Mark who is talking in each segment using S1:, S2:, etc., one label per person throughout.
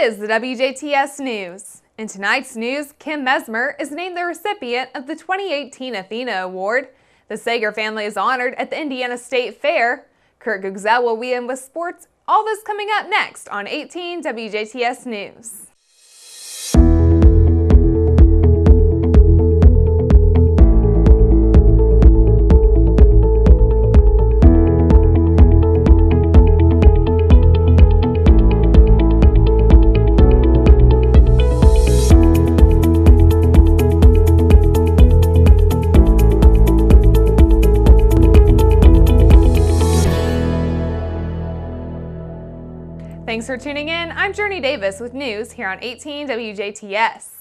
S1: is the WJTS News. In tonight's news, Kim Mesmer is named the recipient of the 2018 Athena Award. The Sager family is honored at the Indiana State Fair. Kurt Guxell will be in with sports. All this coming up next on 18 WJTS News. Thanks for tuning in. I'm Jurnee Davis with news here on 18 WJTS.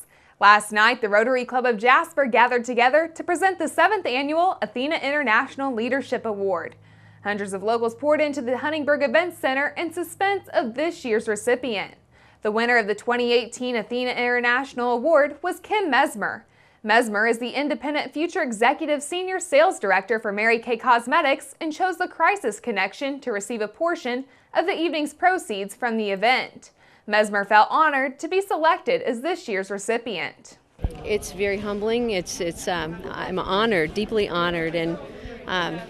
S1: Last night, the Rotary Club of Jasper gathered together to present the 7th annual Athena International Leadership Award. Hundreds of locals poured into the Huntingburg Event Center in suspense of this year's recipient. The winner of the 2018 Athena International Award was Kim Mesmer. Mesmer is the Independent Future Executive Senior Sales Director for Mary Kay Cosmetics and chose the Crisis Connection to receive a portion of the evening's proceeds from the event. Mesmer felt honored to be selected as this year's recipient.
S2: It's very humbling. I'm honored, deeply honored, and I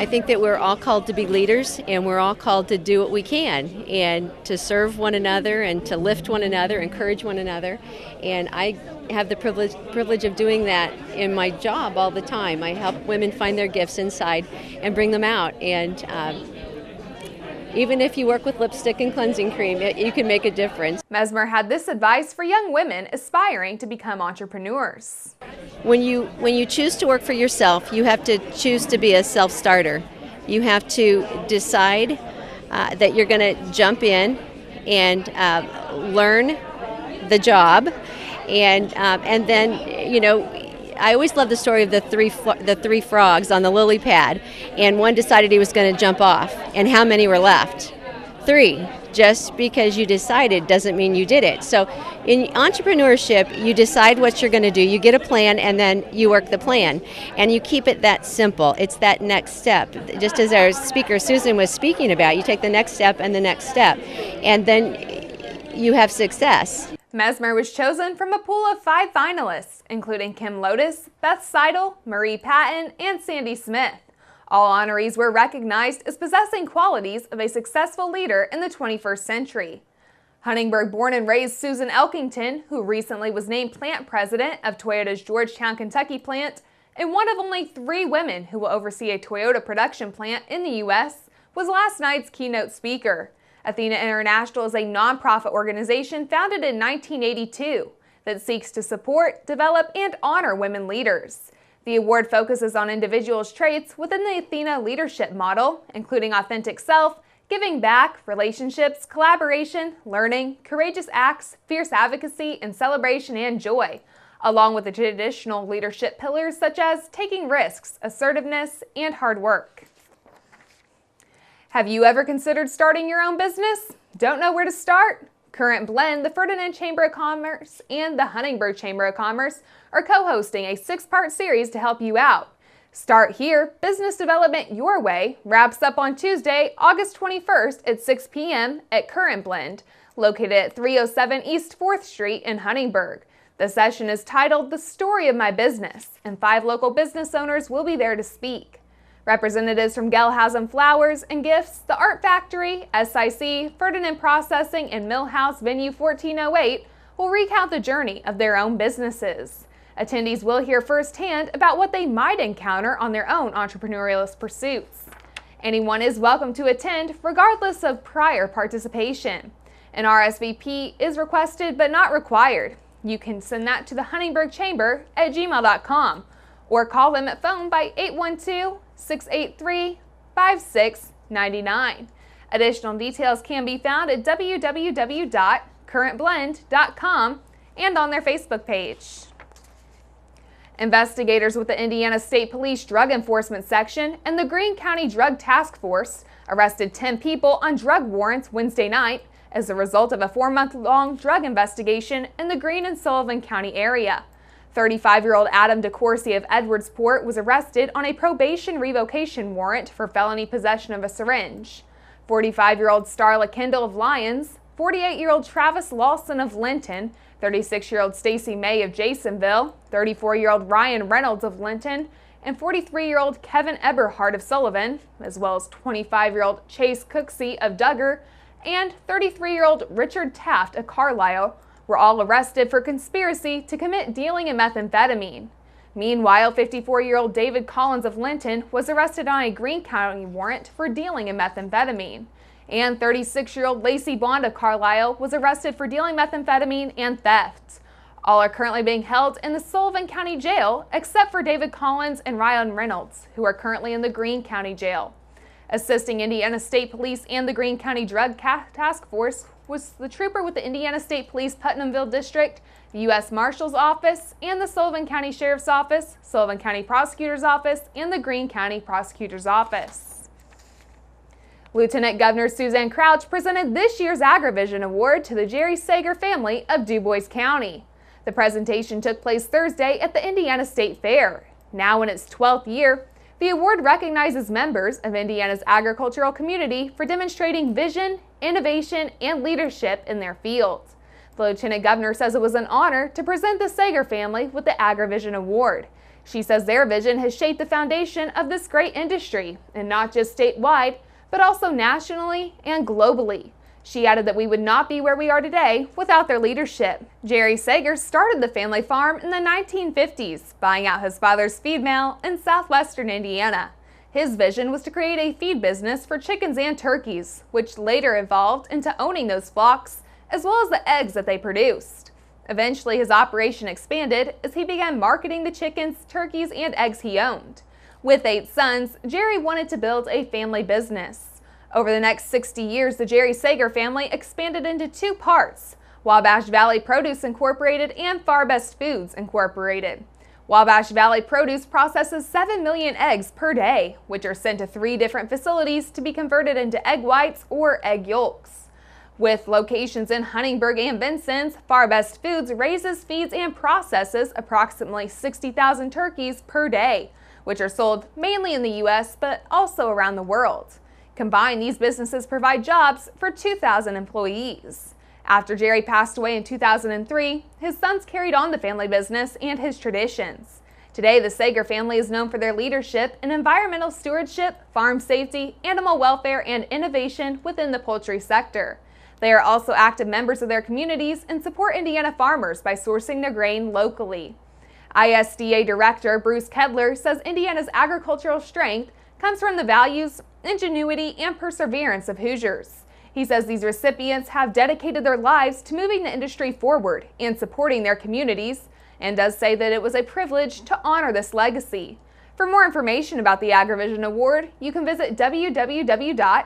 S2: think that we're all called to be leaders, and we're all called to do what we can and to serve one another and to lift one another, encourage one another. And I have the privilege of doing that in my job all the time. I help women find their gifts inside and bring them out. And even if you work with lipstick and cleansing cream, you can make a difference.
S1: Mesmer had this advice for young women aspiring to become entrepreneurs.
S2: When you choose to work for yourself, you have to choose to be a self-starter. You have to decide that you're going to jump in and learn the job, and then I always love the story of the three frogs on the lily pad, and one decided he was going to jump off, and how many were left? 3. Just because you decided doesn't mean you did it. So in entrepreneurship, you decide what you're going to do, you get a plan, and then you work the plan, and you keep it that simple. It's that next step. Just as our speaker Susan was speaking about, you take the next step and the next step, and then you have success.
S1: Mesmer was chosen from a pool of 5 finalists, including Kim Lotus, Beth Seidel, Marie Patton, and Sandy Smith. All honorees were recognized as possessing qualities of a successful leader in the 21st century. Huntingburg born and raised Susan Elkington, who recently was named plant president of Toyota's Georgetown, Kentucky plant, and one of only 3 women who will oversee a Toyota production plant in the U.S., was last night's keynote speaker. Athena International is a nonprofit organization founded in 1982 that seeks to support, develop, and honor women leaders. The award focuses on individuals' traits within the Athena leadership model, including authentic self, giving back, relationships, collaboration, learning, courageous acts, fierce advocacy, and celebration and joy, along with the traditional leadership pillars such as taking risks, assertiveness, and hard work. Have you ever considered starting your own business? Don't know where to start? Current Blend, the Ferdinand Chamber of Commerce, and the Huntingburg Chamber of Commerce are co-hosting a 6-part series to help you out. Start Here, Business Development Your Way, wraps up on Tuesday, August 21st at 6 p.m. at Current Blend, located at 307 East 4th Street in Huntingburg. The session is titled The Story of My Business, and 5 local business owners will be there to speak. Representatives from Gelhausen Flowers and Gifts, the Art Factory, SIC, Ferdinand Processing, and Millhouse Venue 1408 will recount the journey of their own businesses. Attendees will hear firsthand about what they might encounter on their own entrepreneurial pursuits. Anyone is welcome to attend, regardless of prior participation. An RSVP is requested but not required. You can send that to the Huntingburg Chamber at gmail.com or call them at phone by 812-683-5699. Additional details can be found at www.currentblend.com and on their Facebook page. Investigators with the Indiana State Police Drug Enforcement Section and the Greene County Drug Task Force arrested 10 people on drug warrants Wednesday night as a result of a 4-month-long drug investigation in the Greene and Sullivan County area. 35-year-old Adam DeCourcy of Edwardsport was arrested on a probation revocation warrant for felony possession of a syringe. 45-year-old Starla Kendall of Lyons, 48-year-old Travis Lawson of Linton, 36-year-old Stacy May of Jasonville, 34-year-old Ryan Reynolds of Linton, and 43-year-old Kevin Eberhard of Sullivan, as well as 25-year-old Chase Cooksey of Duggar, and 33-year-old Richard Taft of Carlisle, were all arrested for conspiracy to commit dealing in methamphetamine. Meanwhile, 54-year-old David Collins of Linton was arrested on a Greene County warrant for dealing in methamphetamine. And 36-year-old Lacey Bond of Carlisle was arrested for dealing methamphetamine and theft. All are currently being held in the Sullivan County Jail, except for David Collins and Ryan Reynolds, who are currently in the Greene County Jail. Assisting Indiana State Police and the Greene County Drug Task Force was the trooper with the Indiana State Police Putnamville District, the U.S. Marshal's Office, and the Sullivan County Sheriff's Office, Sullivan County Prosecutor's Office, and the Greene County Prosecutor's Office. Lieutenant Governor Suzanne Crouch presented this year's AgriVision Award to the Jerry Sager family of DuBois County. The presentation took place Thursday at the Indiana State Fair. Now in its 12th year, the award recognizes members of Indiana's agricultural community for demonstrating vision, innovation, and leadership in their fields. The Lieutenant Governor says it was an honor to present the Sager family with the AgriVision Award. She says their vision has shaped the foundation of this great industry, and not just statewide, but also nationally and globally. She added that we would not be where we are today without their leadership. Jerry Sager started the family farm in the 1950s, buying out his father's feed mill in southwestern Indiana. His vision was to create a feed business for chickens and turkeys, which later evolved into owning those flocks, as well as the eggs that they produced. Eventually, his operation expanded as he began marketing the chickens, turkeys, and eggs he owned. With 8 sons, Jerry wanted to build a family business. Over the next 60 years, the Jerry Sager family expanded into 2 parts, Wabash Valley Produce Incorporated and Farbest Foods Incorporated. Wabash Valley Produce processes 7 million eggs per day, which are sent to 3 different facilities to be converted into egg whites or egg yolks. With locations in Huntingburg and Vincennes, Farbest Foods raises, feeds, and processes approximately 60,000 turkeys per day, which are sold mainly in the U.S. but also around the world. Combined, these businesses provide jobs for 2,000 employees. After Jerry passed away in 2003, his sons carried on the family business and his traditions. Today, the Sager family is known for their leadership in environmental stewardship, farm safety, animal welfare, and innovation within the poultry sector. They are also active members of their communities and support Indiana farmers by sourcing their grain locally. ISDA Director Bruce Kedler says Indiana's agricultural strength comes from the values, ingenuity, and perseverance of Hoosiers. He says these recipients have dedicated their lives to moving the industry forward and supporting their communities, and does say that it was a privilege to honor this legacy. For more information about the AgriVision Award, you can visit www.isda.in.gov.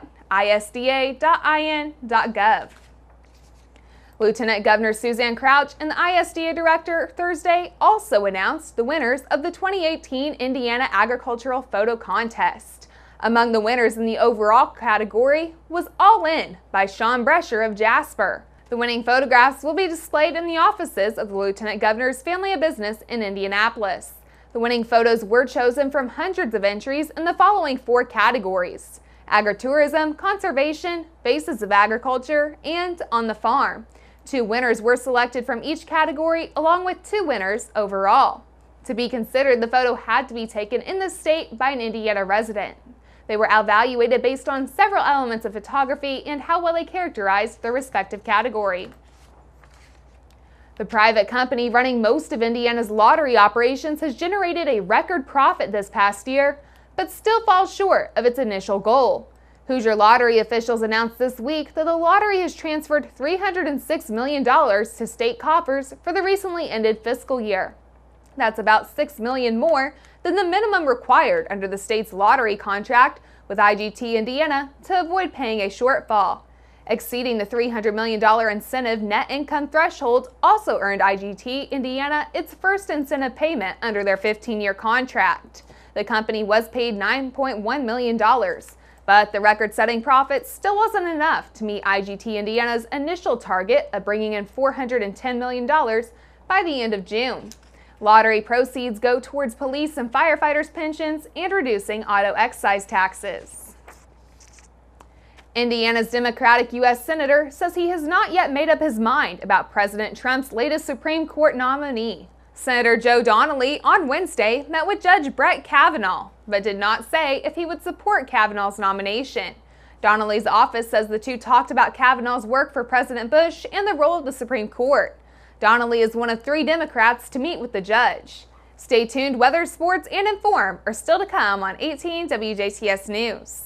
S1: Lieutenant Governor Suzanne Crouch and the ISDA Director Thursday also announced the winners of the 2018 Indiana Agricultural Photo Contest. Among the winners in the overall category was All In by Sean Brescher of Jasper. The winning photographs will be displayed in the offices of the Lieutenant Governor's family of business in Indianapolis. The winning photos were chosen from hundreds of entries in the following 4 categories: agritourism, conservation, basis of agriculture, and on the farm. 2 winners were selected from each category, along with 2 winners overall. To be considered, the photo had to be taken in the state by an Indiana resident. They were evaluated based on several elements of photography and how well they characterized their respective category. The private company running most of Indiana's lottery operations has generated a record profit this past year, but still falls short of its initial goal. Hoosier Lottery officials announced this week that the lottery has transferred $306 million to state coffers for the recently ended fiscal year. That's about $6 million more than the minimum required under the state's lottery contract with IGT Indiana to avoid paying a shortfall. Exceeding the $300 million incentive net income threshold also earned IGT Indiana its first incentive payment under their 15-year contract. The company was paid $9.1 million. But the record-setting profit still wasn't enough to meet IGT Indiana's initial target of bringing in $410 million by the end of June. Lottery proceeds go towards police and firefighters' pensions and reducing auto excise taxes. Indiana's Democratic U.S. Senator says he has not yet made up his mind about President Trump's latest Supreme Court nominee. Senator Joe Donnelly on Wednesday met with Judge Brett Kavanaugh, but did not say if he would support Kavanaugh's nomination. Donnelly's office says the two talked about Kavanaugh's work for President Bush and the role of the Supreme Court. Donnelly is one of 3 Democrats to meet with the judge. Stay tuned, weather, sports, and Inform are still to come on 18 WJTS News.